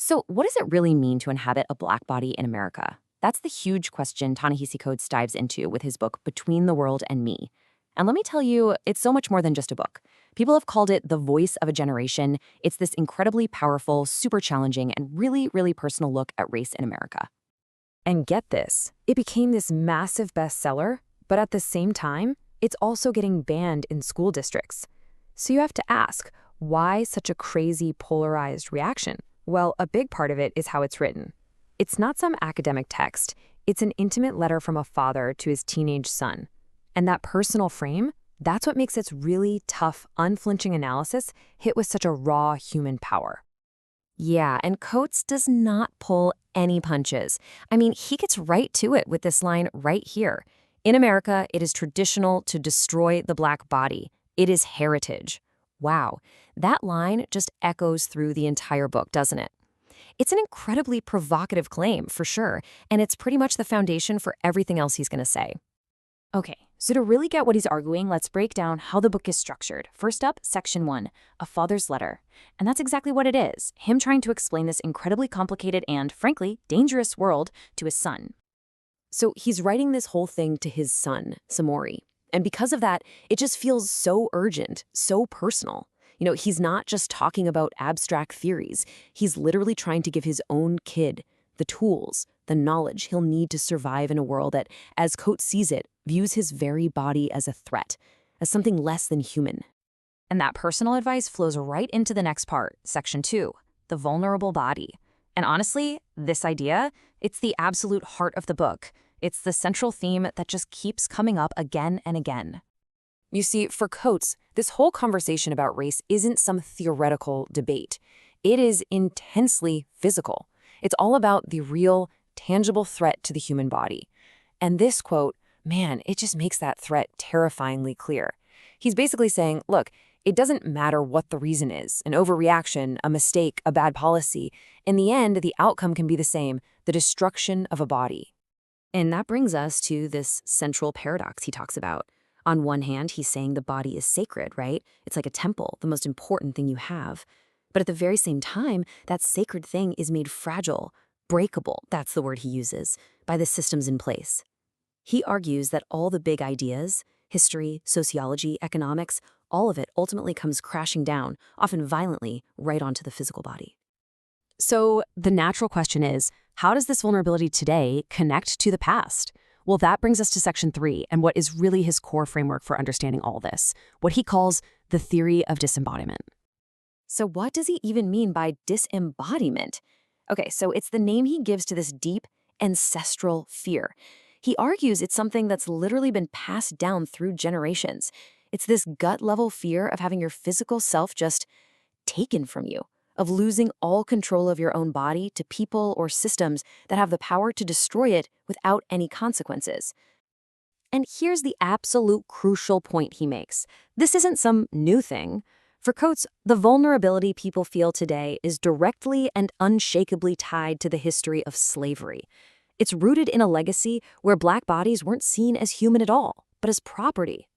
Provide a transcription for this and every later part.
So, what does it really mean to inhabit a black body in America? That's the huge question Ta-Nehisi Coates dives into with his book, Between the World and Me. And let me tell you, it's so much more than just a book. People have called it the voice of a generation. It's this incredibly powerful, super challenging, and really, really personal look at race in America. And get this, it became this massive bestseller, but at the same time, it's also getting banned in school districts. So you have to ask, why such a crazy polarized reaction? Well, a big part of it is how it's written. It's not some academic text. It's an intimate letter from a father to his teenage son. And that personal frame, that's what makes its really tough, unflinching analysis hit with such a raw human power. Yeah, and Coates does not pull any punches. I mean, he gets right to it with this line right here. In America, it is traditional to destroy the black body. It is heritage. Wow, that line just echoes through the entire book, doesn't it? It's an incredibly provocative claim, for sure, and it's pretty much the foundation for everything else he's going to say. Okay, so to really get what he's arguing, let's break down how the book is structured. First up, section 1, a father's letter. And that's exactly what it is, him trying to explain this incredibly complicated and, frankly, dangerous world to his son. So he's writing this whole thing to his son, Samori. And because of that, it just feels so urgent, so personal. You know, he's not just talking about abstract theories. He's literally trying to give his own kid the tools, the knowledge he'll need to survive in a world that, as Coates sees it, views his very body as a threat, as something less than human. And that personal advice flows right into the next part, section 2, the vulnerable body. And honestly, this idea, it's the absolute heart of the book. It's the central theme that just keeps coming up again and again. You see, for Coates, this whole conversation about race isn't some theoretical debate. It is intensely physical. It's all about the real, tangible threat to the human body. And this quote, man, it just makes that threat terrifyingly clear. He's basically saying, look, it doesn't matter what the reason is, an overreaction, a mistake, a bad policy. In the end, the outcome can be the same, the destruction of a body. And that brings us to this central paradox he talks about. On one hand, he's saying the body is sacred, right? It's like a temple, the most important thing you have. But at the very same time, that sacred thing is made fragile, breakable, that's the word he uses, by the systems in place. He argues that all the big ideas, history, sociology, economics, all of it ultimately comes crashing down, often violently, right onto the physical body. So the natural question is, how does this vulnerability today connect to the past? Well, that brings us to section 3 and what is really his core framework for understanding all this, what he calls the theory of disembodiment. So what does he even mean by disembodiment? Okay, so it's the name he gives to this deep, ancestral fear. He argues it's something that's literally been passed down through generations. It's this gut-level fear of having your physical self just taken from you, of losing all control of your own body to people or systems that have the power to destroy it without any consequences. And here's the absolute crucial point he makes. This isn't some new thing. For Coates, the vulnerability people feel today is directly and unshakably tied to the history of slavery. It's rooted in a legacy where black bodies weren't seen as human at all, but as property.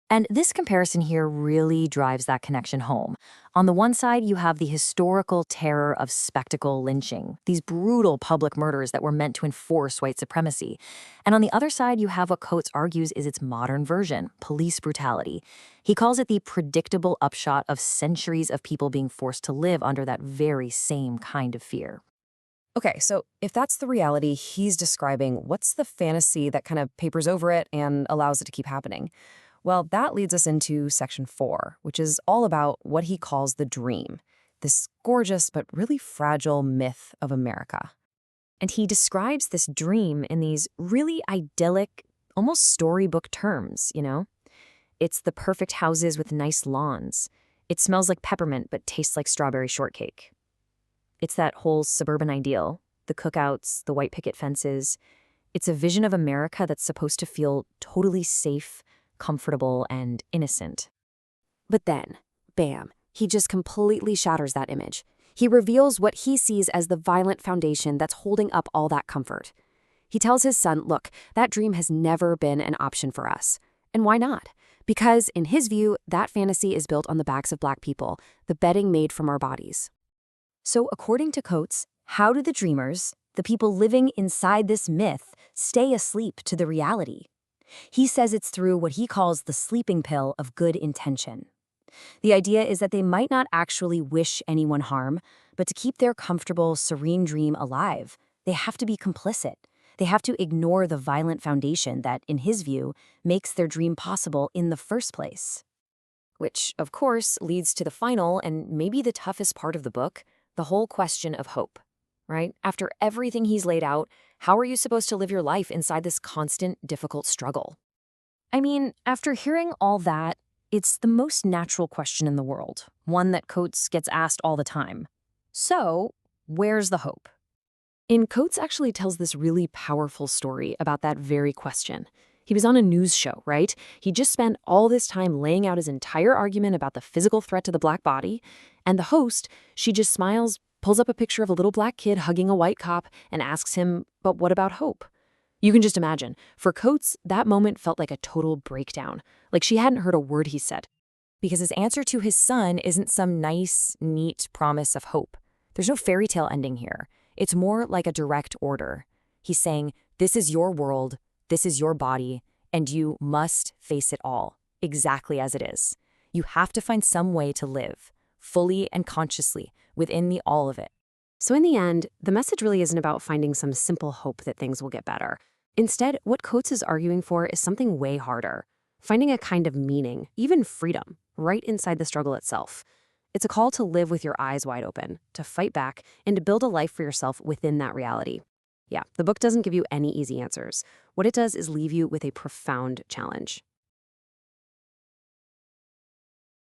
And this comparison here really drives that connection home. On the one side, you have the historical terror of spectacle lynching, these brutal public murders that were meant to enforce white supremacy. And on the other side, you have what Coates argues is its modern version, police brutality. He calls it the predictable upshot of centuries of people being forced to live under that very same kind of fear. Okay, so if that's the reality he's describing, what's the fantasy that kind of papers over it and allows it to keep happening? Well, that leads us into section 4, which is all about what he calls the dream, this gorgeous but really fragile myth of America. And he describes this dream in these really idyllic, almost storybook terms, you know? It's the perfect houses with nice lawns. It smells like peppermint but tastes like strawberry shortcake. It's that whole suburban ideal, the cookouts, the white picket fences. It's a vision of America that's supposed to feel totally safe, comfortable, and innocent. But then, bam, he just completely shatters that image. He reveals what he sees as the violent foundation that's holding up all that comfort. He tells his son, look, that dream has never been an option for us. And why not? Because, in his view, that fantasy is built on the backs of black people, the bedding made from our bodies. So according to Coates, how do the dreamers, the people living inside this myth, stay asleep to the reality? He says it's through what he calls the sleeping pill of good intention. The idea is that they might not actually wish anyone harm, but to keep their comfortable, serene dream alive, they have to be complicit. They have to ignore the violent foundation that, in his view, makes their dream possible in the first place. Which, of course, leads to the final and maybe the toughest part of the book, the whole question of hope, right? After everything he's laid out, how are you supposed to live your life inside this constant, difficult struggle? I mean, after hearing all that, it's the most natural question in the world, one that Coates gets asked all the time. So, where's the hope? And Coates actually tells this really powerful story about that very question. He was on a news show, right? He just spent all this time laying out his entire argument about the physical threat to the black body, and the host, she just smiles, pulls up a picture of a little black kid hugging a white cop, and asks him, but what about hope? You can just imagine. For Coates, that moment felt like a total breakdown, like she hadn't heard a word he said. Because his answer to his son isn't some nice, neat promise of hope. There's no fairy tale ending here. It's more like a direct order. He's saying, this is your world, this is your body, and you must face it all, exactly as it is. You have to find some way to live, fully and consciously, within the all of it. So in the end, the message really isn't about finding some simple hope that things will get better. Instead, what Coates is arguing for is something way harder, finding a kind of meaning, even freedom, right inside the struggle itself. It's a call to live with your eyes wide open, to fight back, and to build a life for yourself within that reality. Yeah, the book doesn't give you any easy answers. What it does is leave you with a profound challenge.